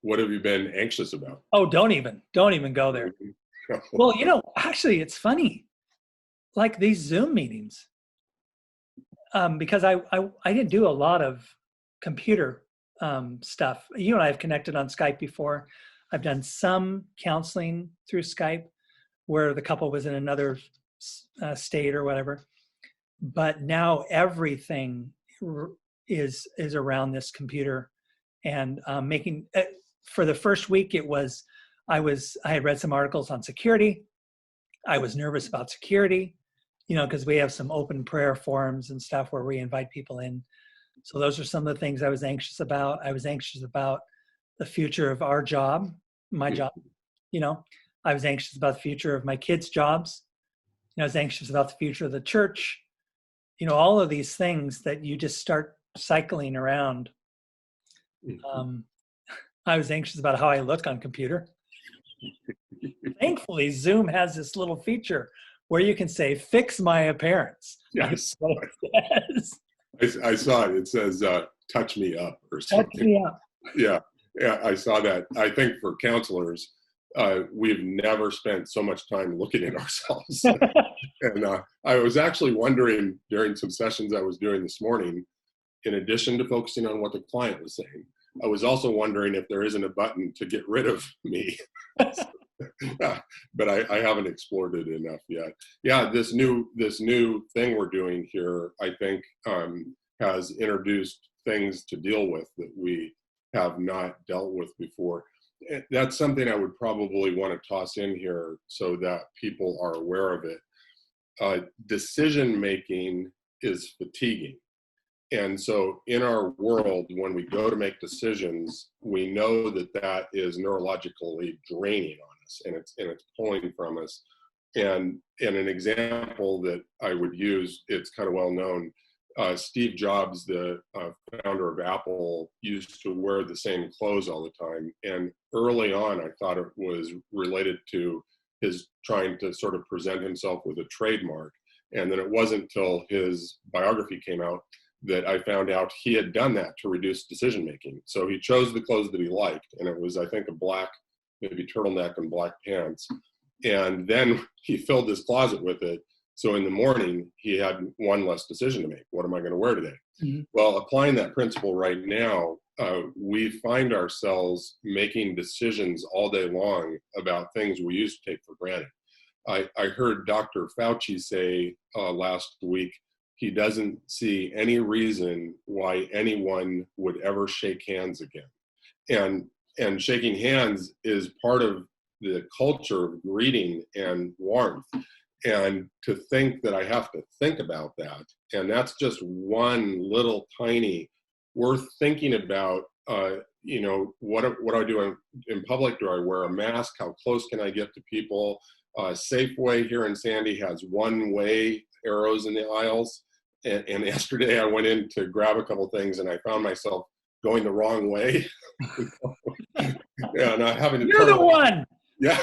what have you been anxious about? Oh, don't even go there. Well, actually, it's funny. Like these Zoom meetings, because I didn't do a lot of computer stuff. You and I have connected on Skype before. I've done some counseling through Skype where the couple was in another state or whatever. But now everything is around this computer, and making. For the first week, I had read some articles on security. I was nervous about security, because we have some open prayer forums and stuff where we invite people in. So those are some of the things I was anxious about. I was anxious about the future of our job, my job. I was anxious about the future of my kids' jobs. I was anxious about the future of the church. All of these things that you just start cycling around. I was anxious about how I look on computer. Thankfully, Zoom has this little feature where you can say, fix my appearance. Yes. It I saw it. It says, touch me up or something. Touch me up. Yeah, I saw that. I think for counselors, we've never spent so much time looking at ourselves. And I was actually wondering during some sessions I was doing this morning, in addition to focusing on what the client was saying, I was also wondering if there isn't a button to get rid of me. But I haven't explored it enough yet. Yeah, this new thing we're doing here, I think, has introduced things to deal with that we have not dealt with before. That's something I would probably want to toss in here so that people are aware of it. Decision making is fatiguing. And so in our world, when we go to make decisions, we know that is neurologically draining on us, and it's pulling from us. And an example that I would use, it's kind of well known, Steve Jobs, the founder of Apple, used to wear the same clothes all the time. And early on, I thought it was related to his trying to sort of present himself with a trademark. And then it wasn't until his biography came out that I found out he had done that to reduce decision making. So he chose the clothes that he liked, and it was, I think, a black, maybe turtleneck and black pants. And then he filled his closet with it. So in the morning, he had one less decision to make. What am I going to wear today? Mm-hmm. Well, applying that principle right now, we find ourselves making decisions all day long about things we used to take for granted. I heard Dr. Fauci say last week, he doesn't see any reason why anyone would ever shake hands again. And shaking hands is part of the culture of greeting and warmth. And to think that I have to think about that, and that's just one little tiny, worth thinking about, what do I do in public? Do I wear a mask? How close can I get to people? Safeway here in Sandy has one-way arrows in the aisles. And yesterday I went in to grab a couple things and I found myself going the wrong way. And having to You're the one. Yeah.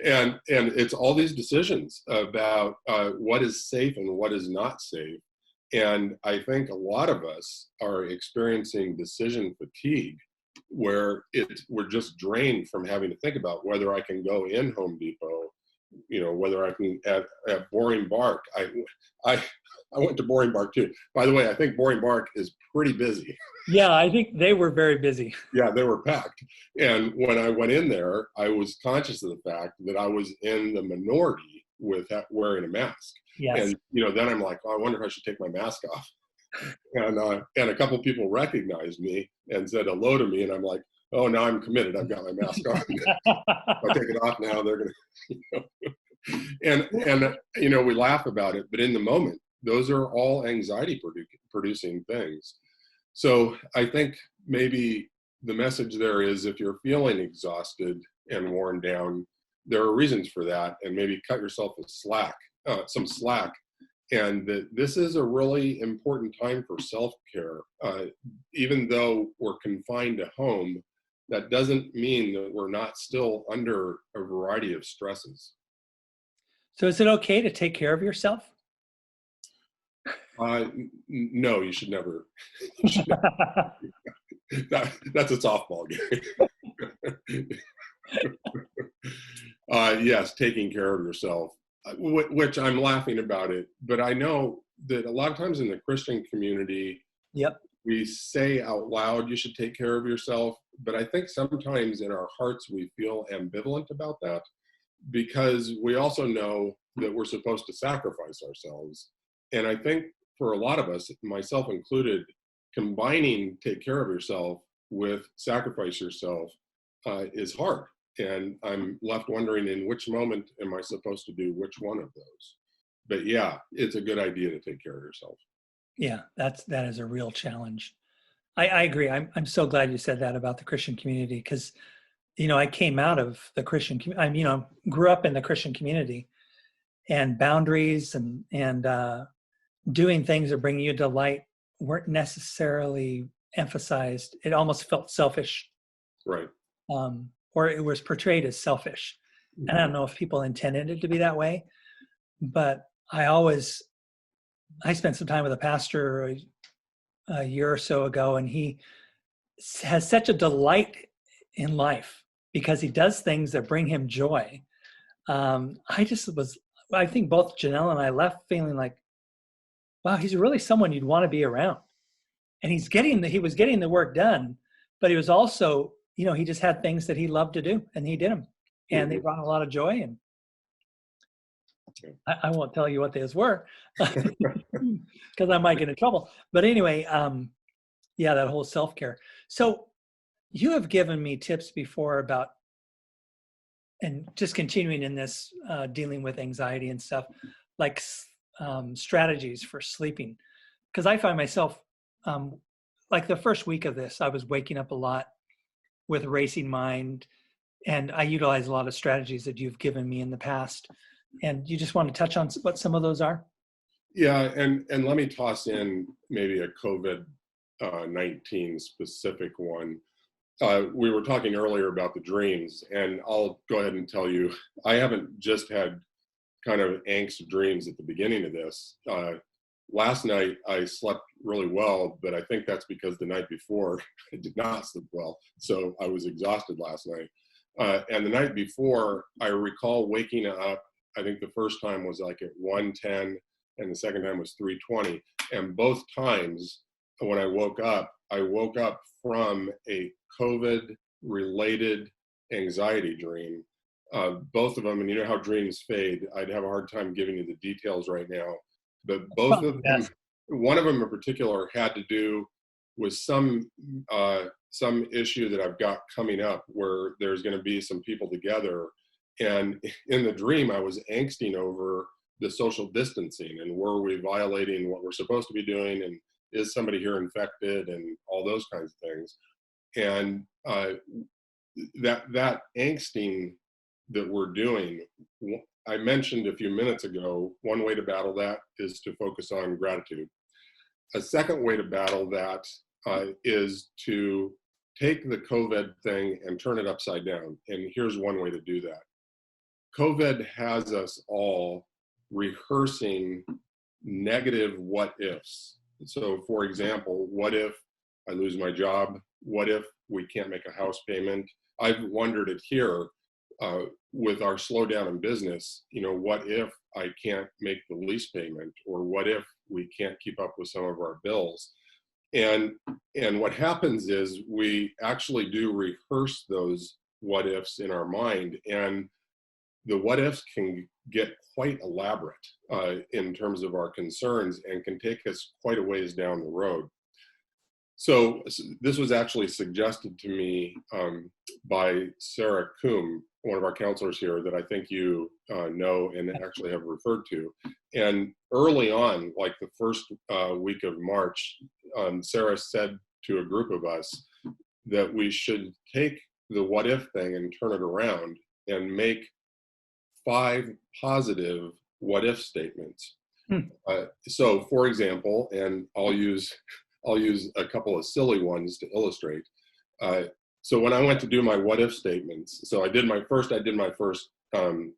And it's all these decisions about what is safe and what is not safe. And I think a lot of us are experiencing decision fatigue where we're just drained from having to think about whether I can go in Home Depot, whether I can at Boring Bark. I went to Boring Bark too. By the way, I think Boring Bark is pretty busy. Yeah, I think they were very busy. Yeah, they were packed. And when I went in there, I was conscious of the fact that I was in the minority with wearing a mask. Yes. And then I'm like, oh, I wonder if I should take my mask off. And a couple of people recognized me and said hello to me, and I'm like, oh, now I'm committed. I've got my mask on. If I take it off now, they're gonna. And we laugh about it, but in the moment, those are all anxiety producing things. So I think maybe the message there is, if you're feeling exhausted and worn down, there are reasons for that, and maybe cut yourself some slack. And that this is a really important time for self-care. Even though we're confined to home, that doesn't mean that we're not still under a variety of stresses. So is it okay to take care of yourself? No, you should never. That's a softball game. Yes, taking care of yourself, which I'm laughing about it, but I know that a lot of times in the Christian community, Yep. we say out loud, you should take care of yourself. But I think sometimes in our hearts, we feel ambivalent about that because we also know that we're supposed to sacrifice ourselves. And I think for a lot of us, myself included, combining take care of yourself with sacrifice yourself is hard. And I'm left wondering in which moment am I supposed to do which one of those? But yeah, it's a good idea to take care of yourself. Yeah, that is a real challenge. I agree. I'm so glad you said that about the Christian community because, I came out of the Christian, grew up in the Christian community, and boundaries and doing things that bring you delight weren't necessarily emphasized. It almost felt selfish, Right. or it was portrayed as selfish. And I don't know if people intended it to be that way, but I spent some time with a pastor a year or so ago, and he has such a delight in life because he does things that bring him joy. I think both Janelle and I left feeling like, wow, he's really someone you'd want to be around. And he was getting the work done, but he was also, he just had things that he loved to do and he did them, and they brought a lot of joy. And I won't tell you what those were because I might get in trouble. But anyway, yeah, that whole self-care. So you have given me tips before about, and just continuing in this, dealing with anxiety and stuff, like strategies for sleeping. Because I find myself, like the first week of this, I was waking up a lot with a racing mind, and I utilize a lot of strategies that you've given me in the past. And you just want to touch on what some of those are? Yeah, and let me toss in maybe a COVID-19 specific one. We were talking earlier about the dreams, and I'll go ahead and tell you, I haven't just had kind of angst dreams at the beginning of this. Last night I slept really well, but I think that's because the night before I did not sleep well. So I was exhausted last night. And the night before, I recall waking up, I think the first time was like at 1:10 and the second time was 3:20. And both times when I woke up from a COVID-related anxiety dream. Both of them, and you know how dreams fade. I'd have a hard time giving you the details right now, but both of them, one of them in particular had to do with some issue that I've got coming up where there's going to be some people together. And in the dream, I was angsting over the social distancing and were we violating what we're supposed to be doing, and is somebody here infected, and all those kinds of things. And that angsting that we're doing, I mentioned a few minutes ago, one way to battle that is to focus on gratitude. A second way to battle that is to take the COVID thing and turn it upside down. And here's one way to do that. COVID has us all rehearsing negative what ifs. So for example, what if I lose my job? What if we can't make a house payment? I've wondered it here with our slowdown in business, what if I can't make the lease payment? Or what if we can't keep up with some of our bills? And what happens is we actually do rehearse those what ifs in our mind. And the what ifs can get quite elaborate in terms of our concerns and can take us quite a ways down the road. So this was actually suggested to me by Sarah Coombe, one of our counselors here that I think you know and actually have referred to. And early on, like the first week of March, Sarah said to a group of us that we should take the what if thing and turn it around and make 5 positive what if statements. So for example, and I'll use a couple of silly ones to illustrate. So when I went to do my what if statements, so I did my first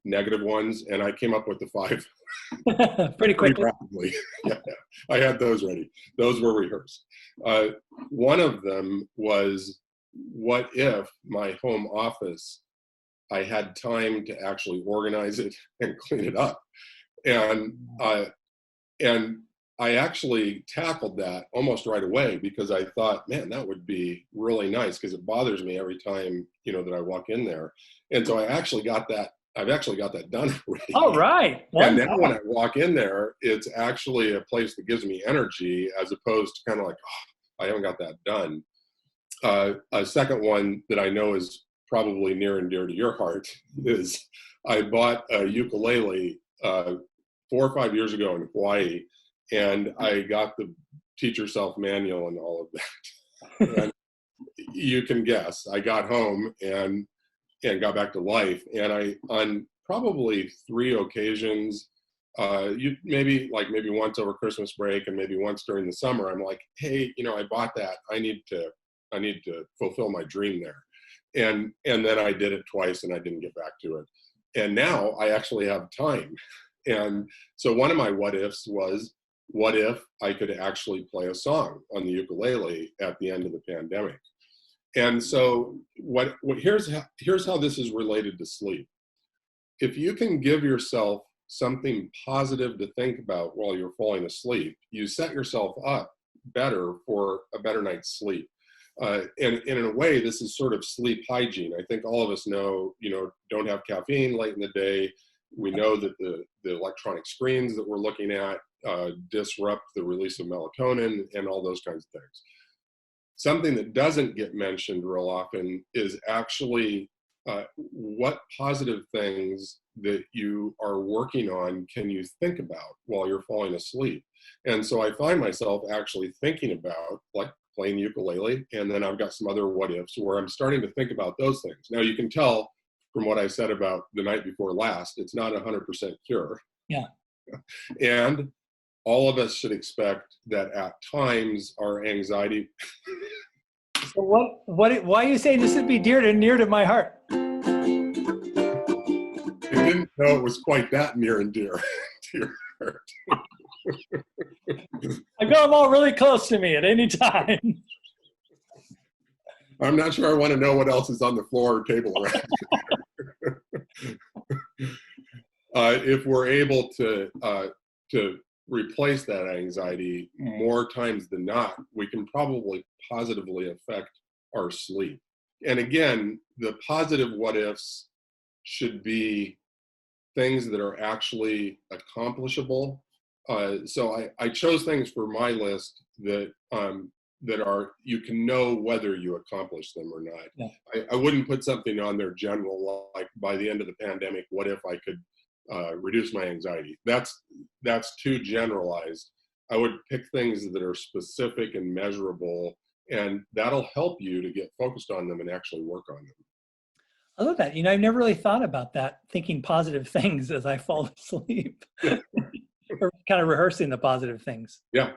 negative ones, and I came up with the 5 pretty quickly. rapidly. Yeah, I had those ready. Those were rehearsed. One of them was, what if my home office, I had time to actually organize it and clean it up? And I actually tackled that almost right away, because I thought, man, that would be really nice, because it bothers me every time, that I walk in there. And so I've actually got that done already. All right. And now when I walk in there, it's actually a place that gives me energy, as opposed to kind of like, oh, I haven't got that done. A second one that I know is probably near and dear to your heart is, I bought a ukulele 4 or 5 years ago in Hawaii, and I got the teach yourself manual and all of that. And you can guess, I got home and got back to life. And I, on probably 3 occasions, maybe once over Christmas break and maybe once during the summer, I'm like, hey, I bought that. I need to fulfill my dream there. And then I did it twice and I didn't get back to it. And now I actually have time. And so one of my what ifs was, what if I could actually play a song on the ukulele at the end of the pandemic? And so here's how this is related to sleep. If you can give yourself something positive to think about while you're falling asleep, you set yourself up better for a better night's sleep. And in a way, this is sort of sleep hygiene. I think all of us know, don't have caffeine late in the day. We know that the electronic screens that we're looking at disrupt the release of melatonin and all those kinds of things. Something that doesn't get mentioned real often is actually what positive things that you are working on can you think about while you're falling asleep. And so I find myself actually thinking about, like, playing ukulele, and then I've got some other what ifs where I'm starting to think about those things. Now, you can tell from what I said about the night before last, it's not 100% cure. Yeah. And all of us should expect that at times our anxiety. So why are you saying this would be near to my heart? I didn't know it was quite that near and dear to your heart. I've got them all really close to me at any time. I'm not sure I want to know what else is on the floor or table around if we're able to replace that anxiety more times than not, we can probably positively affect our sleep. And again, the positive what ifs should be things that are actually accomplishable. So I chose things for my list that are, you can know whether you accomplish them or not. Yeah. I wouldn't put something on there general, like by the end of the pandemic, what if I could reduce my anxiety? That's too generalized. I would pick things that are specific and measurable, and that'll help you to get focused on them and actually work on them. I love that. I've never really thought about that, thinking positive things as I fall asleep. Or kind of rehearsing the positive things. Yeah.